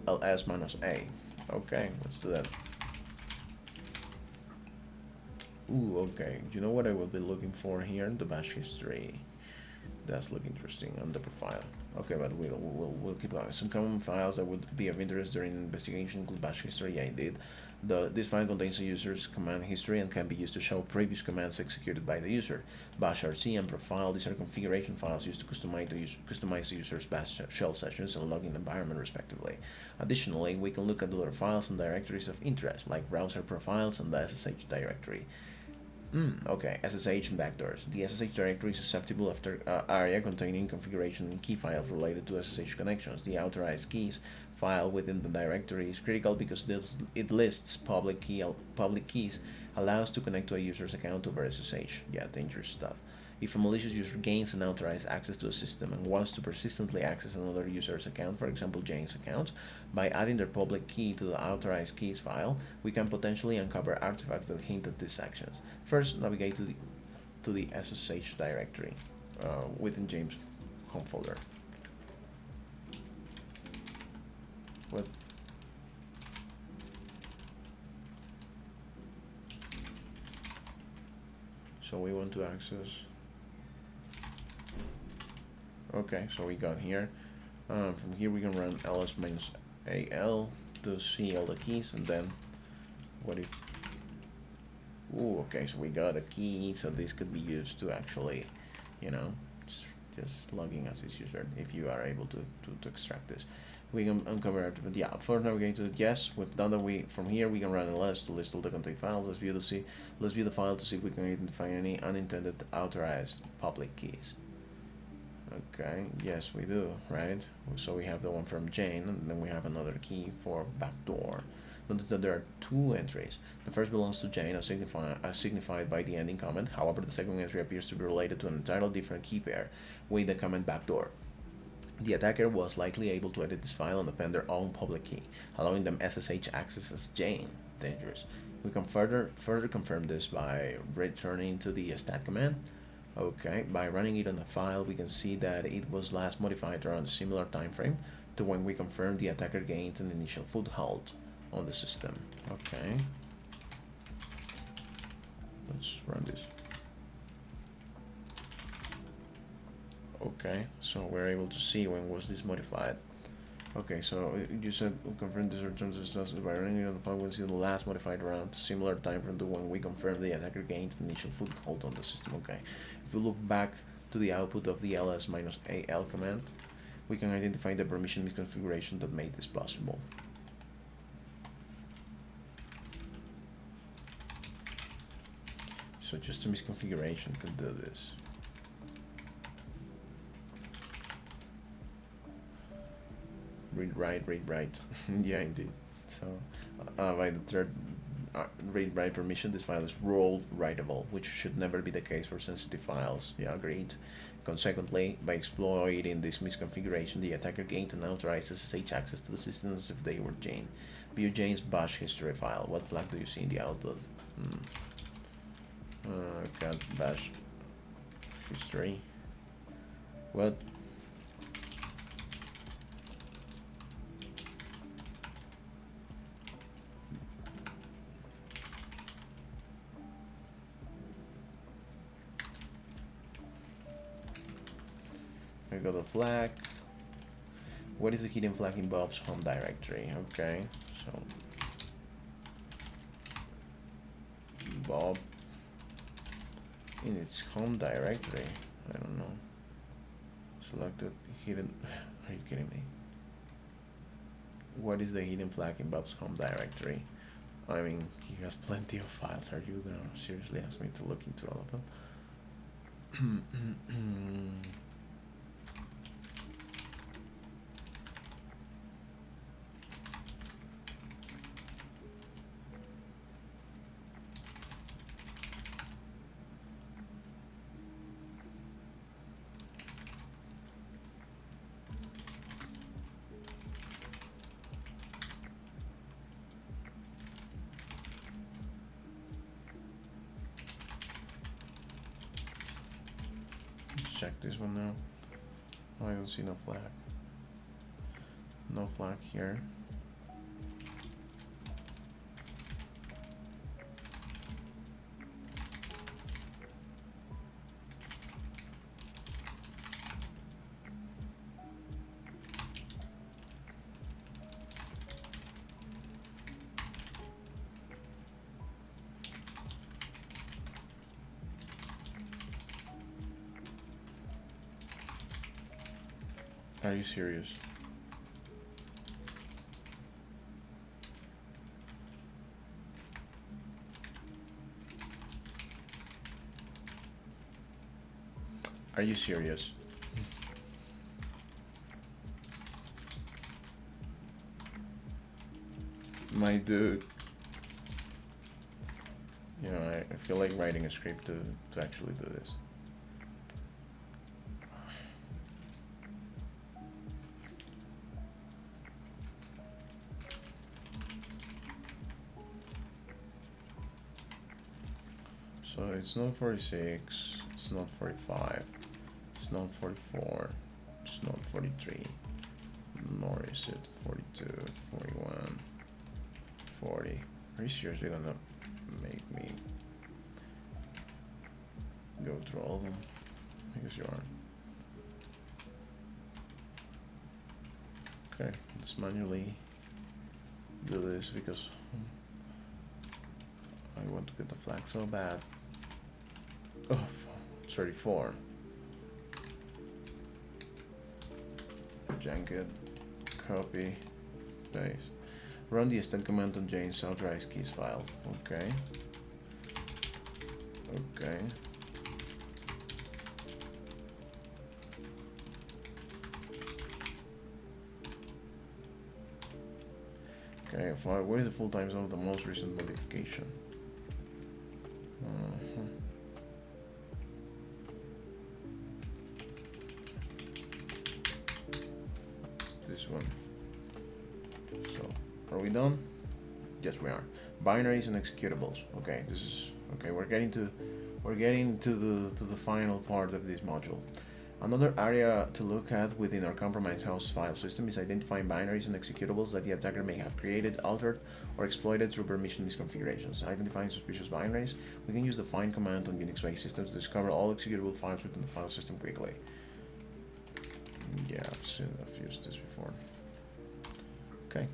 ls-a. Okay, let's do that. Ooh, okay. You know what I will be looking for here? The bash history. Does look interesting on the profile. Okay, but we'll keep going. Some common files that would be of interest during the investigation include bash history. Yeah, indeed. This file contains the user's command history and can be used to show previous commands executed by the user. Bash RC and profile. These are configuration files used to customize the user's bash shell sessions and login environment, respectively. Additionally, we can look at other files and directories of interest, like browser profiles and the SSH directory. Okay, SSH and backdoors. The SSH directory is susceptible after area containing configuration and key files related to SSH connections. The authorized keys file within the directory is critical because it lists public keys, allows to connect to a user's account over SSH. Yeah, dangerous stuff. If a malicious user gains unauthorized access to a system and wants to persistently access another user's account, for example Jane's account, by adding their public key to the authorized keys file, we can potentially uncover artifacts that hint at these actions. First, navigate to the SSH directory within Jane's home folder. What? So we want to access. Okay, so we got here. From here we can run ls minus al to see all the keys, and then what if? Ooh, okay, so we got a key, so this could be used to actually, you know, just logging as its user if you are able to extract this. We can uncover it, but yeah, first navigating to yes, we've done that. From here we can run ls to list all the contained files. Let's view the file to see if we can identify any unintended authorized public keys. Okay, yes we do, right? So we have the one from Jane, and then we have another key for backdoor. Notice that there are two entries. The first belongs to Jane, as signified by the ending comment. However, the second entry appears to be related to an entirely different key pair with the comment backdoor. The attacker was likely able to edit this file and append their own public key, allowing them SSH access as Jane. Dangerous. We can further confirm this by returning to the stat command. Okay, by running it on the file, we can see that it was last modified around a similar time frame to when we confirmed the attacker gained an initial foothold on the system. Okay, let's run this. Okay, so we're able to see when was this modified. Okay, so you said we confirmed this returns this by running it on the file. We'll see the last modified around similar time frame to when we confirmed the attacker gained initial foothold on the system. Okay, if we look back to the output of the ls-al command, we can identify the permission misconfiguration that made this possible. So just a misconfiguration can do this. Read write. Yeah, indeed. So by the third read write permission, this file is rolled writable, which should never be the case for sensitive files. Yeah, agreed. Consequently, by exploiting this misconfiguration, the attacker gained unauthorized SSH access to the system as if they were Jane. View Jane's bash history file. What flag do you see in the output? Cat bash history. What? I got a flag. What is the hidden flag in Bob's home directory? Okay, so Bob in its home directory. I don't know. Selected hidden. Are you kidding me? What is the hidden flag in Bob's home directory? I mean, he has plenty of files. Are you gonna seriously ask me to look into all of them? Check this one now. Oh, I don't see no flag. No flag here. Are you serious? Are you serious? My dude. You know, I feel like writing a script to actually do this. So it's not 46, it's not 45, it's not 44, it's not 43, nor is it 42, 41, 40. Are you seriously gonna make me go through all of them. I guess you are. Okay, let's manually do this because I want to get the flag so bad. Oh, 34. Jank it, copy, paste. Run the extend command on Jane's authorized keys file. Okay. Okay. Okay, what is the full time zone of the most recent modification? This one. So, are we done? Yes, we are. Binaries and executables. Okay, this is okay. We're getting to the final part of this module. Another area to look at within our compromised host file system is identifying binaries and executables that the attacker may have created, altered, or exploited through permission misconfigurations. Identifying suspicious binaries, we can use the find command on Unix-based systems to discover all executable files within the file system quickly. Yeah, I've used this before. Okay.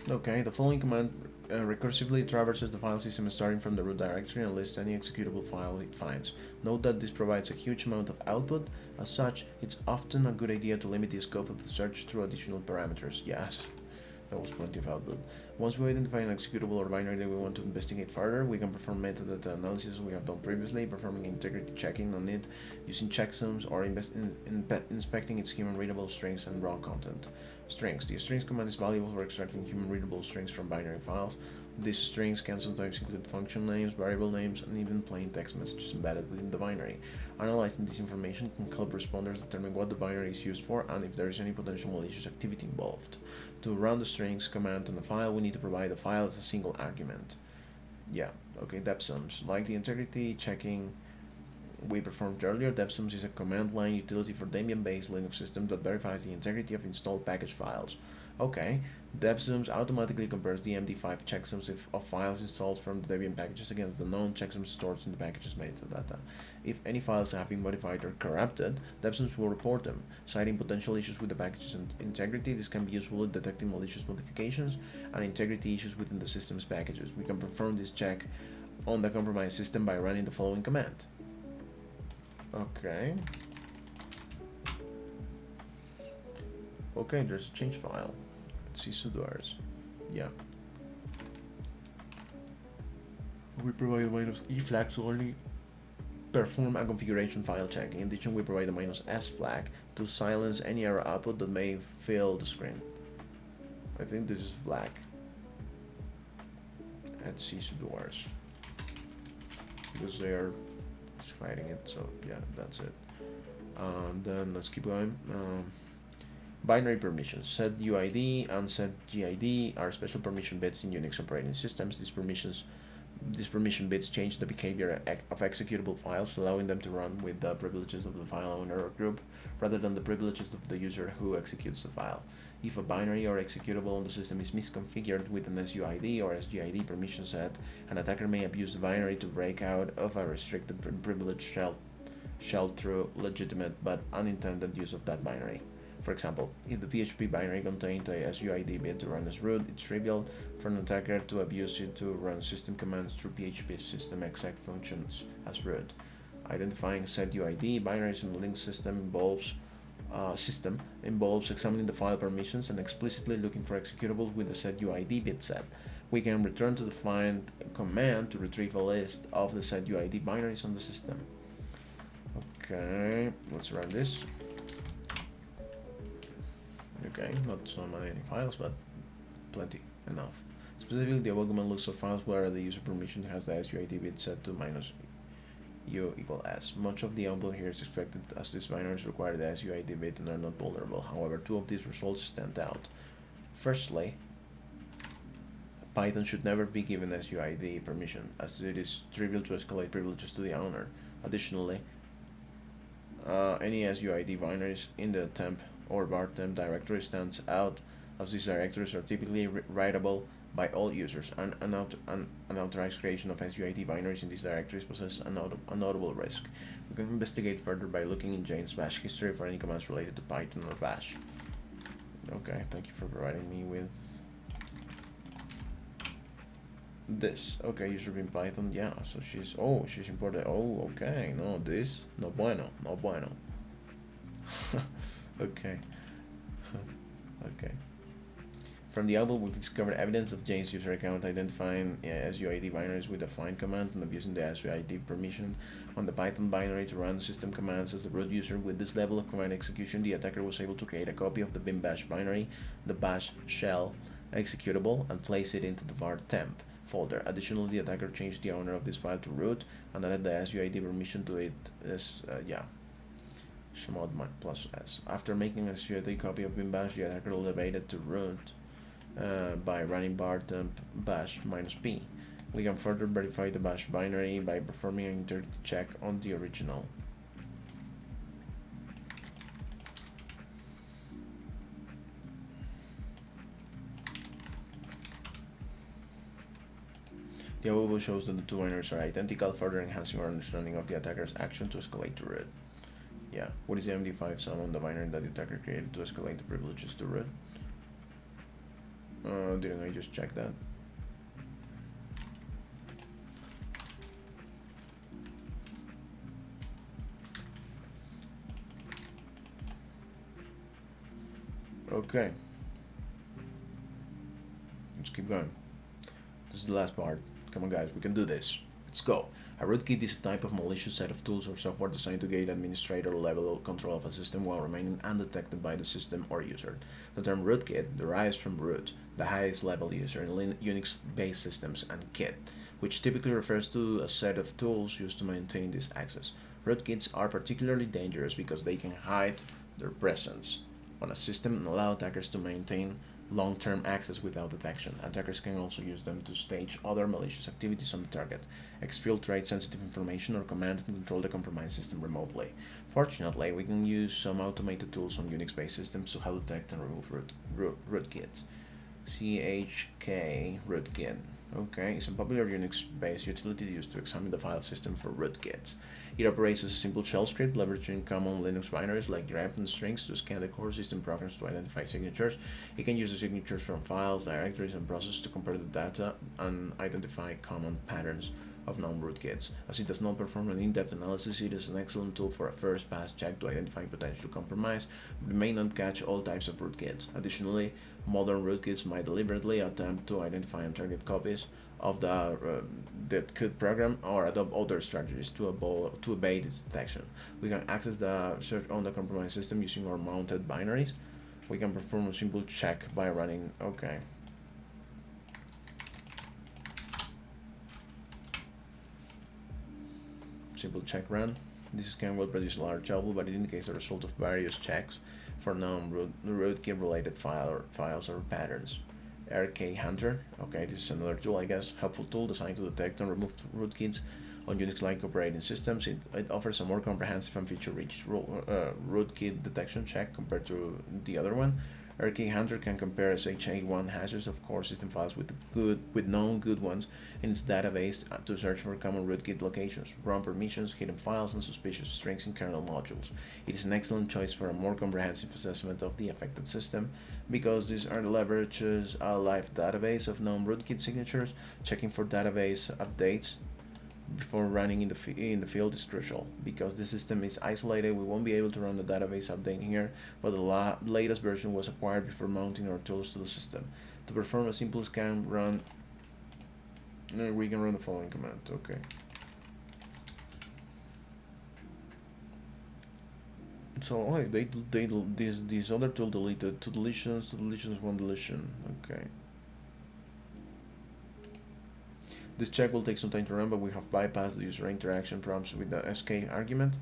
Okay, the following command recursively traverses the file system starting from the root directory and lists any executable file it finds. Note that this provides a huge amount of output. As such, it's often a good idea to limit the scope of the search through additional parameters. Yes, that was plenty of output. Once we identify an executable or binary that we want to investigate further, we can perform metadata analysis we have done previously, performing integrity checking on it using checksums or inspecting its human readable strings and raw content. Strings. The strings command is valuable for extracting human readable strings from binary files. These strings can sometimes include function names, variable names, and even plain text messages embedded within the binary. Analyzing this information can help responders determine what the binary is used for and if there is any potential malicious activity involved. To run the strings command on the file, we need to provide the file as a single argument. Yeah, okay, depsums. Like the integrity checking we performed earlier, depsums is a command line utility for Debian-based Linux systems that verifies the integrity of installed package files. Okay, depsums automatically compares the MD5 checksums of files installed from the Debian packages against the known checksums stored in the package's metadata. If any files have been modified or corrupted, depsums will report them, citing potential issues with the package's integrity. This can be useful in detecting malicious modifications and integrity issues within the system's packages. We can perform this check on the compromised system by running the following command. Okay. Okay, there's a change file. Let's see sudo rs. Yeah. We provide -e flag to only perform a configuration file check. In addition, we provide a -s flag to silence any error output that may fill the screen. I think this is flag. Let's see sudo rs. Because they are hiding it, so yeah, that's it. And then let's keep going. Binary permissions. Set UID and set GID are special permission bits in Unix operating systems. These permission bits change the behavior of executable files, allowing them to run with the privileges of the file owner or group rather than the privileges of the user who executes the file. If a binary or executable on the system is misconfigured with an SUID or SGID permission set, an attacker may abuse the binary to break out of a restricted privileged shell through legitimate but unintended use of that binary. For example, if the PHP binary contained a SUID bit to run as root, it's trivial for an attacker to abuse it to run system commands through PHP system exec functions as root. Identifying set UID binaries in the Linux system involves examining the file permissions and explicitly looking for executables with the set UID bit set. We can return to the find command to retrieve a list of the set UID binaries on the system. Okay, let's run this. Okay, not so many files, but plenty, enough. Specifically, the above command looks for files where the user permission has the SUID bit set to -u = s. Much of the output here is expected as these binaries require the SUID bit and are not vulnerable. However, two of these results stand out. Firstly, Python should never be given SUID permission, as it is trivial to escalate privileges to the owner. Additionally, any SUID binaries in the temp or bar temp directory stands out as these directories are typically writable by all users. An unauthorized creation of SUID binaries in these directories poses a notable risk. We can investigate further by looking in Jane's bash history for any commands related to Python or bash. Okay, thank you for providing me with this. Okay, user in Python, yeah, so she's imported. Oh, okay, no, this, no bueno, no bueno. Okay. Okay. From the album, we've discovered evidence of Jane's user account identifying SUID binaries with the find command and abusing the SUID permission on the Python binary to run system commands as the root user. With this level of command execution, the attacker was able to create a copy of the bin bash binary, the bash shell executable, and place it into the var temp folder. Additionally, the attacker changed the owner of this file to root and added the SUID permission to it as, chmod plus s. After making a SUID copy of bin bash, the attacker elevated to root by running bar temp bash -p. We can further verify the bash binary by performing an integrity check on the original. The above shows that the two binaries are identical, further enhancing our understanding of the attacker's action to escalate to root. Yeah, what is the MD5 sum on the binary that the attacker created to escalate the privileges to root? Didn't I just check that? Okay. Let's keep going. This is the last part. Come on guys, we can do this. Let's go. A rootkit is a type of malicious set of tools or software designed to gain administrator level control of a system while remaining undetected by the system or user. The term rootkit derives from root, the highest level user in Unix-based systems, and kit, which typically refers to a set of tools used to maintain this access. Rootkits are particularly dangerous because they can hide their presence on a system and allow attackers to maintain long-term access without detection. Attackers can also use them to stage other malicious activities on the target, exfiltrate sensitive information, or command and control the compromised system remotely. Fortunately, we can use some automated tools on Unix-based systems to help detect and remove rootkits. CHK rootkit. Okay, it's a popular Unix-based utility used to examine the file system for rootkits. It operates as a simple shell script, leveraging common Linux binaries like grep and strings to scan the core system programs to identify signatures. It can use the signatures from files, directories, and processes to compare the data and identify common patterns of known rootkits. As it does not perform an in-depth analysis, it is an excellent tool for a first-pass check to identify potential compromise, but it may not catch all types of rootkits. Additionally, modern rootkits might deliberately attempt to identify and target copies of the code program or adopt other strategies to evade its detection. We can access the search on the compromised system using our mounted binaries. We can perform a simple check by running, okay. Simple check run. This scan will produce a large output, but it indicates the result of various checks for known rootkit related files or patterns. RK Hunter. Okay, this is another tool, I guess. Helpful tool designed to detect and remove rootkits on Unix-like operating systems. It offers a more comprehensive and feature-rich rootkit detection check compared to the other one. RK Hunter can compare SHA-1 hashes of core system files with known good ones in its database to search for common rootkit locations, ROM permissions, hidden files, and suspicious strings in kernel modules. It is an excellent choice for a more comprehensive assessment of the affected system because these are leverages a live database of known rootkit signatures. Checking for database updates before running in the field is crucial. Because the system is isolated, we won't be able to run the database update here, but the latest version was acquired before mounting our tools to the system. To perform a simple scan run, we can run the following command. Okay. So this other tool deleted 2 deletions, 2 deletions, 1 deletion. Okay. This check will take some time to run, but we have bypassed the user interaction prompts with the SK argument.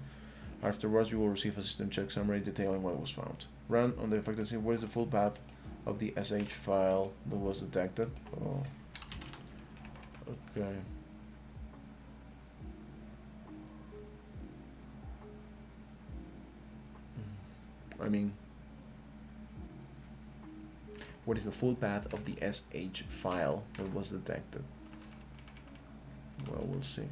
Afterwards, you will receive a system check summary detailing what was found. Run on the affected system. What is the full path of the SH file that was detected? Oh. Okay. I mean, What is the full path of the SH file that was detected? Well, we'll see.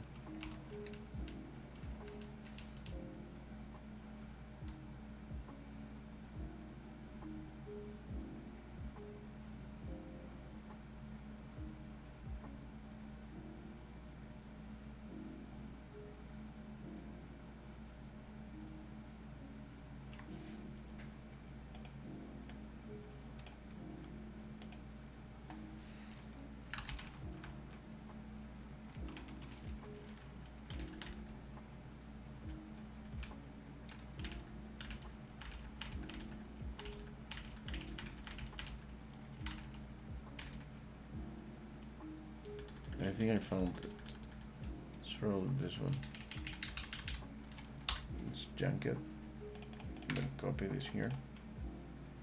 I think I found it. It's probably this one. Let's junk it. Then copy this here.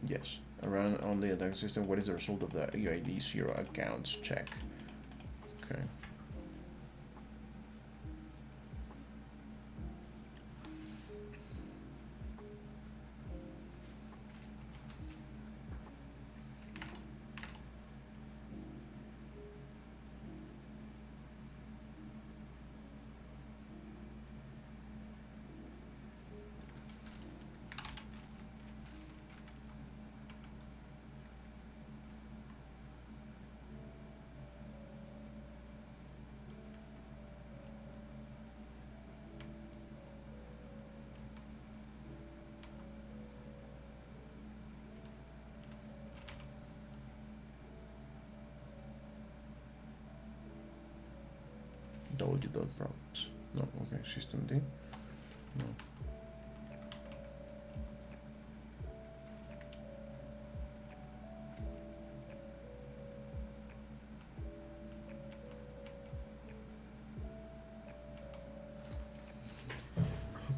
Yes. Around on the attack system, what is the result of the UID 0 accounts check? Okay. W.props. No, okay, system D. No.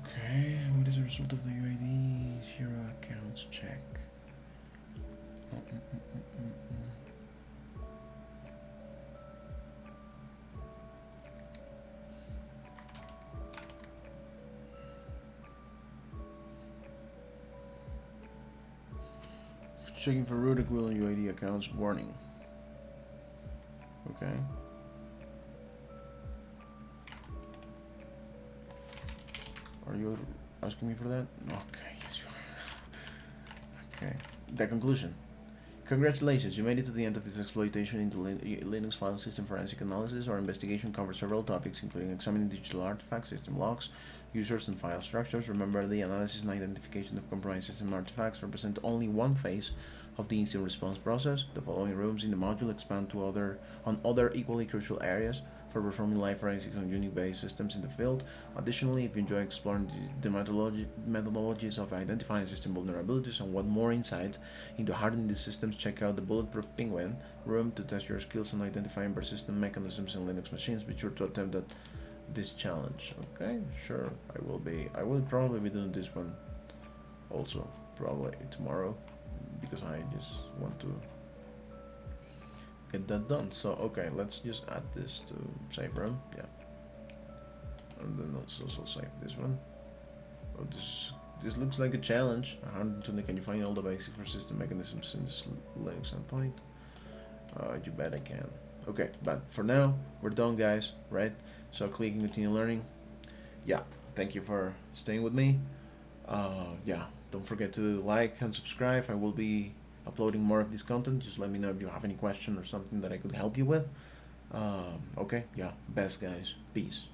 Okay, what is the result of the UID 0 accounts check? Checking for root equivalent UID accounts warning. Okay. Are you asking me for that? Okay, yes you are. Okay. The conclusion. Congratulations, you made it to the end of this exploitation into Linux file system forensic analysis. Our investigation covers several topics, including examining digital artifacts, system logs, users, and file structures. Remember, the analysis and identification of compromised system artifacts represent only one phase of the incident response process. The following rooms in the module expand to other equally crucial areas for performing live forensics on Unix-based systems in the field. Additionally, if you enjoy exploring the methodologies of identifying system vulnerabilities and want more insight into hardening these systems, check out the Bulletproof Penguin room to test your skills on identifying persistent mechanisms in Linux machines. Be sure to attempt this challenge. Okay, sure. I will probably be doing this one also probably tomorrow because I just want to get that done. So okay, let's just add this to save room. Yeah, and then let's also save this one. Oh, this looks like a challenge. 120. Can you find all the basic persistent mechanisms in this Linux endpoint? You bet I can. Okay, but for now we're done, guys. Right? So click and continue learning. Yeah, thank you for staying with me. Yeah, don't forget to like and subscribe. I will be uploading more of this content. Just let me know if you have any question or something that I could help you with. Okay, yeah, best guys. Peace.